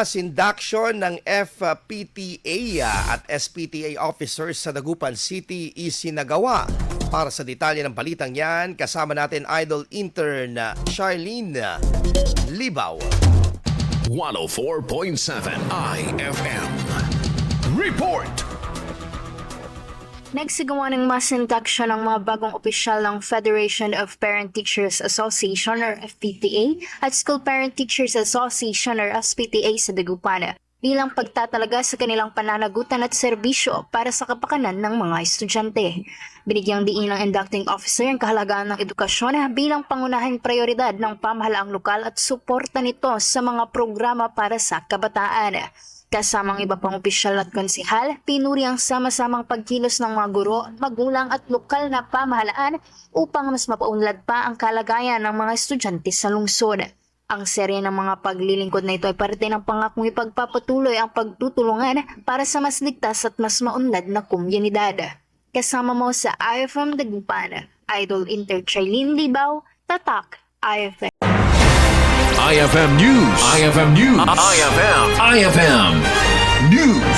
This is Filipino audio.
Induction ng FPTA at SPTA officers sa Dagupan City isinagawa. Para sa detalye ng balitang yan, kasama natin Idol Intern Charlene Libaw. 104.7 IFM. Report! Nagsagawa ng mass induction ng mga bagong opisyal ng Federation of Parent Teachers Association or FPTA at School Parent Teachers Association or SPTA sa Dagupan bilang pagtatalaga sa kanilang pananagutan at serbisyo para sa kapakanan ng mga estudyante. Binigyang diin ng inducting officer ang kahalagahan ng edukasyon bilang pangunahing prioridad ng pamahalaang lokal at suporta nito sa mga programa para sa kabataan. Kasamang iba pang opisyal at konsehal, pinuri ang sama-samang pagkilos ng mga guro, magulang at lokal na pamahalaan upang mas mapaunlad pa ang kalagayan ng mga estudyante sa lungsod. Ang serye ng mga paglilingkod na ito ay parte ng pangakong ipagpapatuloy ang pagtutulungan para sa mas ligtas at mas maunlad na komunidad. Kasama mo sa IFM Dagupan, Idol Intern Charlene Libaw, Tatak IFM. IFM News. IFM News. IFM News.